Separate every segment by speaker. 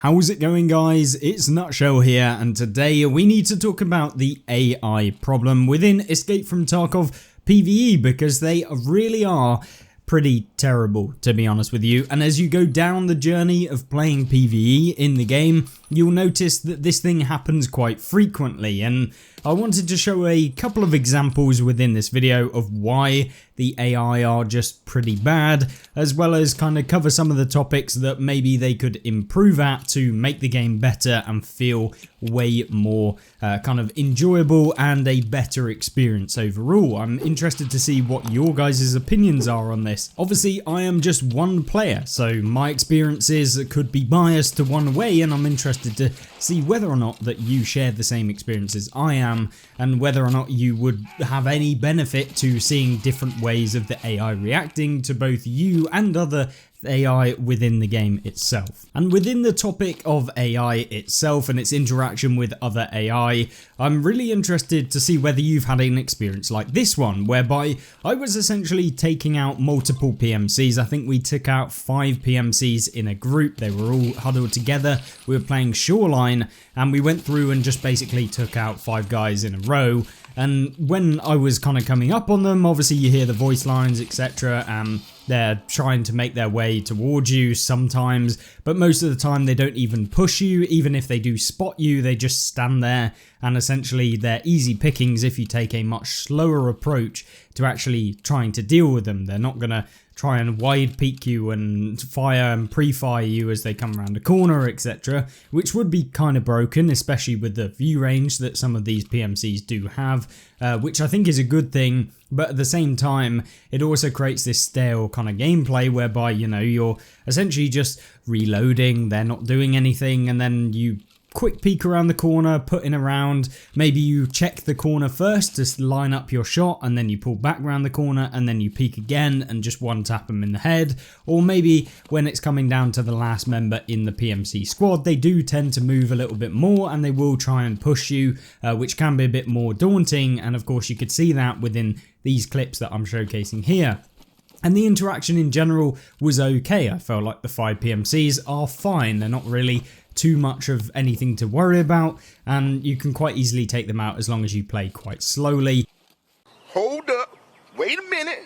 Speaker 1: How's it going, guys? It's Nutshell here, and today we need to talk about the AI problem within Escape from Tarkov Pve, because they really are pretty terrible, to be honest with you. And as you go down the journey of playing PvE in the game, you'll notice that this thing happens quite frequently, and I wanted to show a couple of examples within this video of why the AI are just pretty bad, as well as kind of cover some of the topics that maybe they could improve at to make the game better and feel way more kind of enjoyable and a better experience overall. I'm interested to see what your guys' opinions are on this. Obviously, I am just one player, so my experiences could be biased to one way, and I'm interested to see whether or not that you share the same experiences I am, and whether or not you would have any benefit to seeing different ways of the AI reacting to both you and other AI within the game itself. And within the topic of AI itself and its interaction with other AI, I'm really interested to see whether you've had an experience like this one, whereby I was essentially taking out multiple PMCs. I think we took out 5 PMCs in a group. They were all huddled together. We were playing Shoreline, and we went through and just basically took out 5 guys in a row. And when I was kind of coming up on them, obviously you hear the voice lines, etc. They're trying to make their way towards you sometimes, but most of the time they don't even push you. Even if they do spot you, they just stand there, and essentially they're easy pickings if you take a much slower approach to actually trying to deal with them. They're not going to try and wide peek you and fire and pre-fire you as they come around a corner, etc., which would be kind of broken, especially with the view range that some of these PMCs do have, which I think is a good thing. But at the same time, it also creates this stale kind of gameplay whereby, you know, you're essentially just reloading, they're not doing anything, and then you quick peek around the corner, putting around, maybe you check the corner first to line up your shot, and then you pull back around the corner, and then you peek again and just one tap them in the head. Or maybe when it's coming down to the last member in the PMC squad, they do tend to move a little bit more, and they will try and push you, which can be a bit more daunting. And of course you could see that within these clips that I'm showcasing here. And the interaction in general was okay. I felt like the 5 PMCs are fine. They're not really too much of anything to worry about, and you can quite easily take them out as long as you play quite slowly.
Speaker 2: Hold up, wait a minute.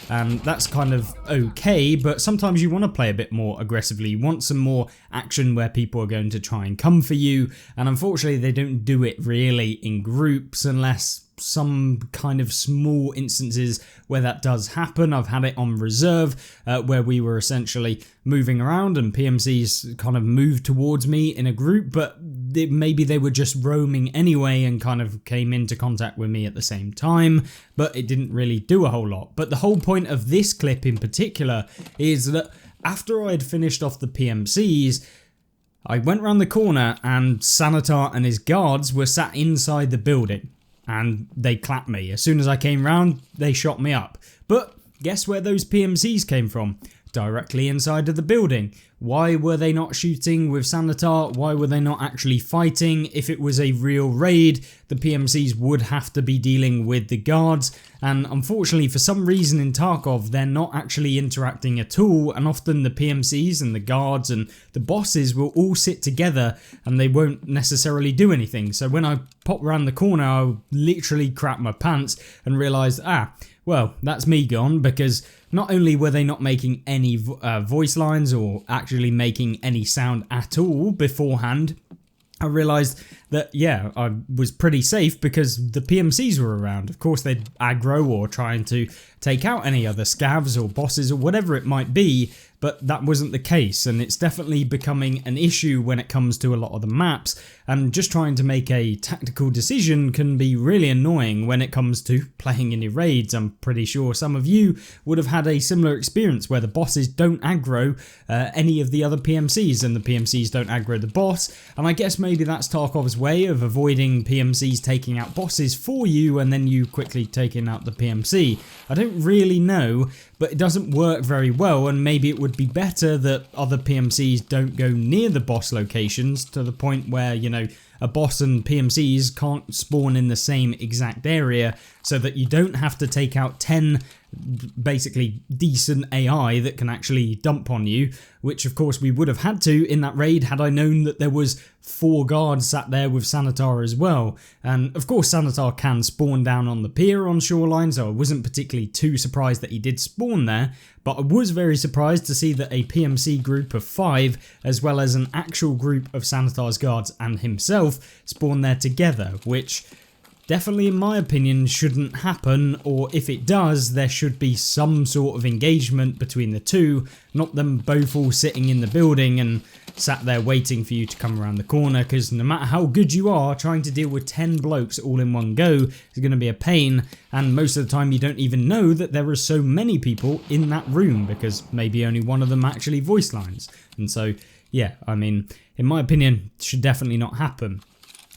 Speaker 1: And that's kind of okay, but sometimes you want to play a bit more aggressively. You want some more action where people are going to try and come for you, and unfortunately they don't do it really in groups unless some kind of small instances where that does happen. I've had it on reserve where we were essentially moving around and PMCs kind of moved towards me in a group, but maybe they were just roaming anyway and kind of came into contact with me at the same time, but it didn't really do a whole lot. But the whole point of this clip in particular is that after I had finished off the PMCs, I went around the corner and Sanitar and his guards were sat inside the building, and they clapped me. As soon as I came round, they shot me up. But guess where those PMCs came from? Directly inside of the building. Why were they not shooting with Sanitar? Why were they not actually fighting? If it was a real raid, the PMCs would have to be dealing with the guards, and unfortunately for some reason in Tarkov they're not actually interacting at all, and often the PMCs and the guards and the bosses will all sit together and they won't necessarily do anything. So when I pop around the corner, I literally crap my pants and realised, well, that's me gone, because not only were they not making any voice lines or actually making any sound at all beforehand, I realised that, yeah, I was pretty safe because the PMCs were around. Of course, they'd aggro or trying to take out any other scavs or bosses or whatever it might be, but that wasn't the case, and it's definitely becoming an issue when it comes to a lot of the maps, and just trying to make a tactical decision can be really annoying when it comes to playing in your raids. I'm pretty sure some of you would have had a similar experience where the bosses don't aggro any of the other PMCs and the PMCs don't aggro the boss, and I guess maybe that's Tarkov's way of avoiding PMCs taking out bosses for you and then you quickly taking out the PMC. I don't really know, but it doesn't work very well, and maybe it would be better that other PMCs don't go near the boss locations to the point where, you know, a boss and PMCs can't spawn in the same exact area, so that you don't have to take out 10 basically decent AI that can actually dump on you, which of course we would have had to in that raid had I known that there was 4 guards sat there with Sanitar as well. And of course Sanitar can spawn down on the pier on Shoreline, so I wasn't particularly too surprised that he did spawn there, but I was very surprised to see that a PMC group of 5 as well as an actual group of Sanitar's guards and himself spawn there together, which definitely, in my opinion, shouldn't happen, or if it does, there should be some sort of engagement between the two, not them both all sitting in the building and sat there waiting for you to come around the corner, because no matter how good you are, trying to deal with 10 blokes all in one go is going to be a pain, and most of the time you don't even know that there are so many people in that room, because maybe only one of them actually voice lines. And so, yeah, I mean, in my opinion, it should definitely not happen.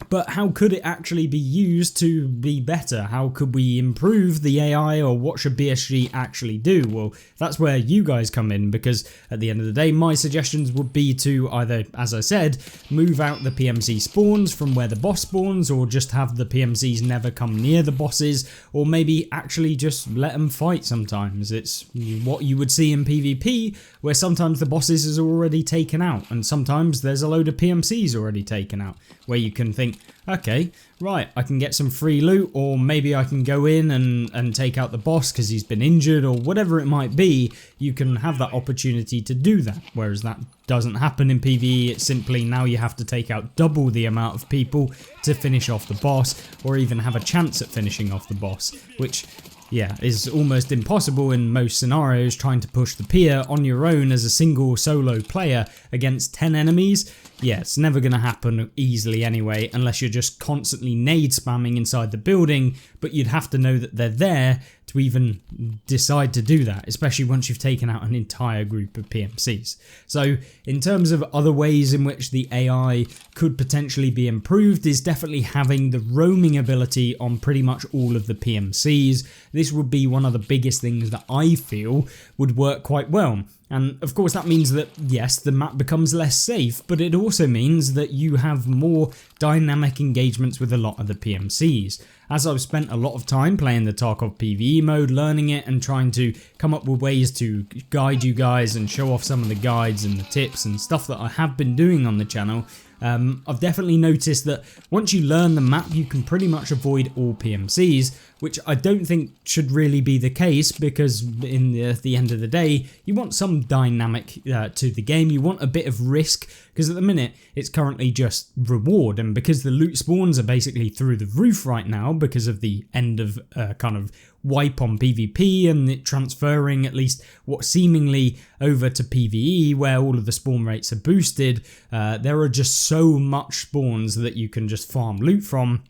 Speaker 1: But how could it actually be used to be better? How could we improve the AI, or what should BSG actually do? Well, that's where you guys come in, because at the end of the day, my suggestions would be to either, as I said, move out the PMC spawns from where the boss spawns, or just have the PMCs never come near the bosses, or maybe actually just let them fight sometimes. It's what you would see in PvP, where sometimes the bosses is already taken out, and sometimes there's a load of PMCs already taken out, where you can think, okay, right, I can get some free loot, or maybe I can go in and take out the boss because he's been injured, or whatever it might be. You can have that opportunity to do that, whereas that doesn't happen in PvE. It's simply now you have to take out double the amount of people to finish off the boss, or even have a chance at finishing off the boss, which, yeah, is almost impossible in most scenarios. Trying to push the pier on your own as a single solo player against 10 enemies, yeah, it's never going to happen easily anyway, unless you're just constantly nade spamming inside the building, but you'd have to know that they're there to even decide to do that, especially once you've taken out an entire group of PMCs. So in terms of other ways in which the AI could potentially be improved, is definitely having the roaming ability on pretty much all of the PMCs. This would be one of the biggest things that I feel would work quite well. And of course that means that, yes, the map becomes less safe, but it also means that you have more dynamic engagements with a lot of the PMCs. As I've spent a lot of time playing the Tarkov Pve mode, learning it and trying to come up with ways to guide you guys and show off some of the guides and the tips and stuff that I have been doing on the channel, I've definitely noticed that once you learn the map, you can pretty much avoid all PMCs, which I don't think should really be the case, because at the end of the day, you want some dynamic to the game. You want a bit of risk, because at the minute it's currently just reward, and because the loot spawns are basically through the roof right now because of the end of kind of wipe on PvP and it transferring at least what seemingly over to PvE, where all of the spawn rates are boosted. There are just so much spawns that you can just farm loot from.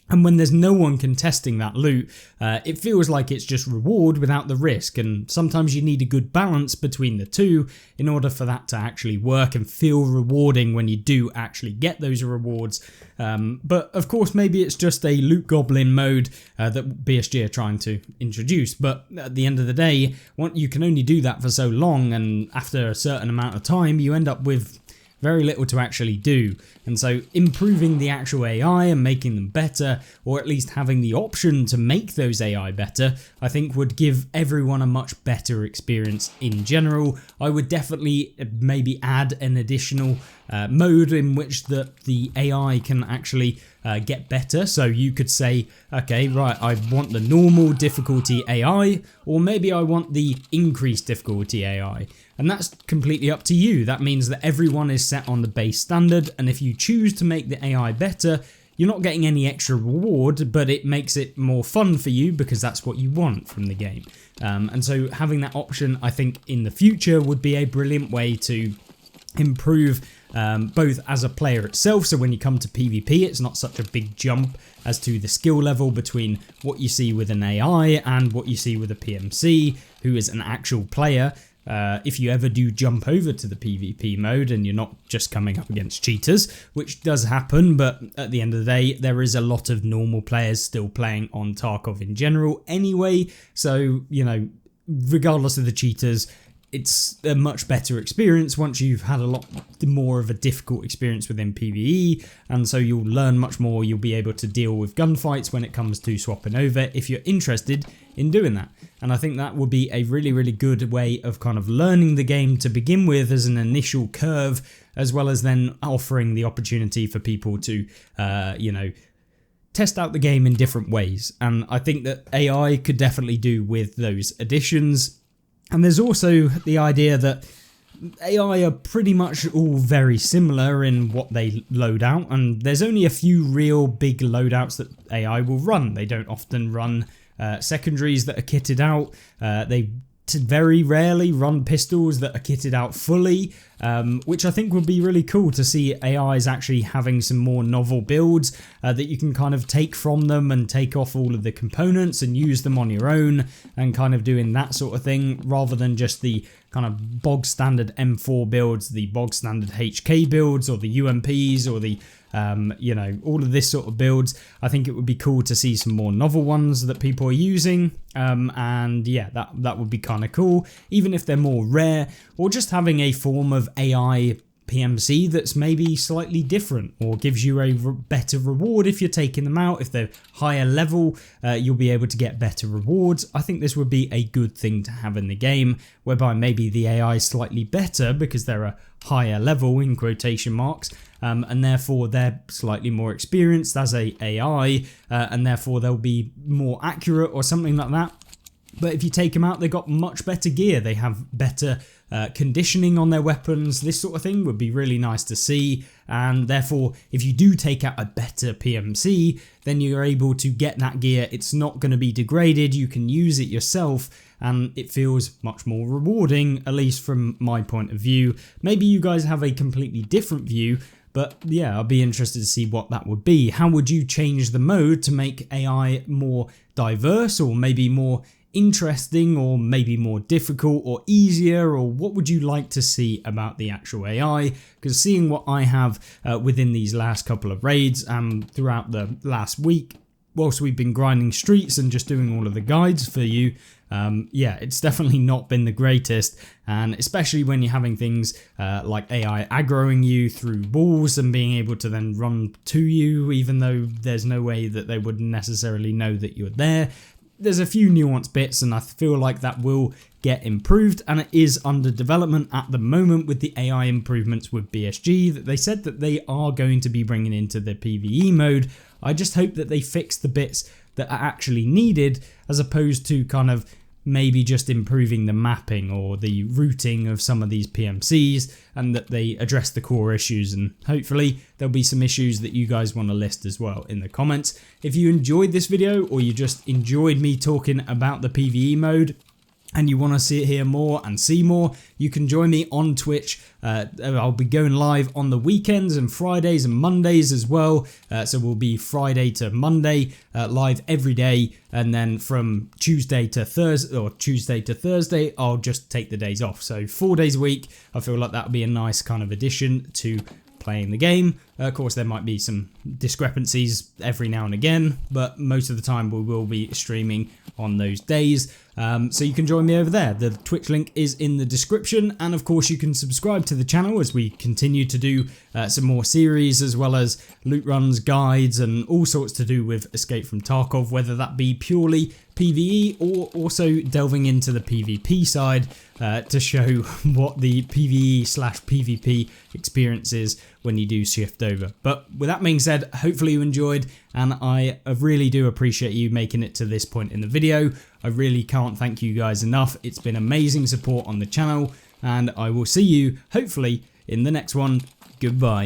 Speaker 1: And when there's no one contesting that loot, it feels like it's just reward without the risk, and sometimes you need a good balance between the two in order for that to actually work and feel rewarding when you do actually get those rewards. But of course maybe it's just a loot goblin mode that BSG are trying to introduce, but at the end of the day, you can only do that for so long, and after a certain amount of time you end up with very little to actually do. And so improving the actual AI and making them better, or at least having the option to make those AI better, I think would give everyone a much better experience in general. I would definitely maybe add an additional mode in which the AI can actually get better. So you could say, okay, right, I want the normal difficulty AI, or maybe I want the increased difficulty AI. And that's completely up to you. That means that everyone is set on the base standard, and if you choose to make the AI better, you're not getting any extra reward, but it makes it more fun for you because that's what you want from the game. And so having that option, I think, in the future would be a brilliant way to improve both as a player itself. So when you come to PvP, it's not such a big jump as to the skill level between what you see with an AI and what you see with a PMC who is an actual player. If you ever do jump over to the PvP mode and you're not just coming up against cheaters, which does happen, but at the end of the day, there is a lot of normal players still playing on Tarkov in general anyway. So, you know, regardless of the cheaters, it's a much better experience once you've had a lot more of a difficult experience within PvE, and so you'll learn much more. You'll be able to deal with gunfights when it comes to swapping over if you're interested in doing that. And I think that would be a really good way of kind of learning the game to begin with as an initial curve, as well as then offering the opportunity for people to, test out the game in different ways. And I think that AI could definitely do with those additions. And there's also the idea that AI are pretty much all very similar in what they load out, and there's only a few real big loadouts that AI will run. They don't often run secondaries that are kitted out. They very rarely run pistols that are kitted out fully, which I think would be really cool to see AIs actually having some more novel builds that you can kind of take from them and take off all of the components and use them on your own, and kind of doing that sort of thing rather than just the kind of bog standard M4 builds, the bog standard HK builds, or the UMPs, or the all of this sort of builds. I think it would be cool to see some more novel ones that people are using, and yeah, that would be kind of cool, even if they're more rare, or just having a form of AI PMC that's maybe slightly different, or gives you a better reward if you're taking them out. If they're higher level, you'll be able to get better rewards. I think this would be a good thing to have in the game, whereby maybe the AI is slightly better because they're a higher level in quotation marks, and therefore they're slightly more experienced as a AI, and therefore they'll be more accurate or something like that. But if you take them out, they've got much better gear. They have better conditioning on their weapons. This sort of thing would be really nice to see. And therefore, if you do take out a better PMC, then you're able to get that gear. It's not going to be degraded. You can use it yourself, and it feels much more rewarding, at least from my point of view. Maybe you guys have a completely different view, but yeah, I'll be interested to see what that would be. How would you change the mode to make AI more diverse, or maybe more interesting, or maybe more difficult or easier, or what would you like to see about the actual AI? Because seeing what I have within these last couple of raids and throughout the last week, whilst we've been grinding streets and just doing all of the guides for you, yeah, it's definitely not been the greatest, and especially when you're having things like AI aggroing you through walls and being able to then run to you even though there's no way that they would necessarily know that you're there. There's a few nuanced bits, and I feel like that will get improved, and it is under development at the moment with the AI improvements with BSG that they said that they are going to be bringing into the PvE mode. I just hope that they fix the bits that are actually needed, as opposed to kind of maybe just improving the mapping or the routing of some of these PMCs, and that they address the core issues. And hopefully there'll be some issues that you guys want to list as well in the comments. If you enjoyed this video, or you just enjoyed me talking about the PvE mode, and you want to hear more and see more, you can join me on Twitch. I'll be going live on the weekends and Fridays and Mondays as well. So we'll be Friday to Monday live every day, and then from Tuesday to Thursday, I'll just take the days off. So 4 days a week. I feel like that would be a nice kind of addition to playing the game. Of course, there might be some discrepancies every now and again, but most of the time we will be streaming on those days. So you can join me over there. The Twitch link is in the description, and of course you can subscribe to the channel as we continue to do some more series, as well as loot runs, guides, and all sorts to do with Escape from Tarkov, whether that be purely PvE or also delving into the PvP side to show what the PvE/PvP experience is when you do shift over. But with that being said, hopefully you enjoyed, and I really do appreciate you making it to this point in the video. I really can't thank you guys enough. It's been amazing support on the channel, and I will see you hopefully in the next one. Goodbye.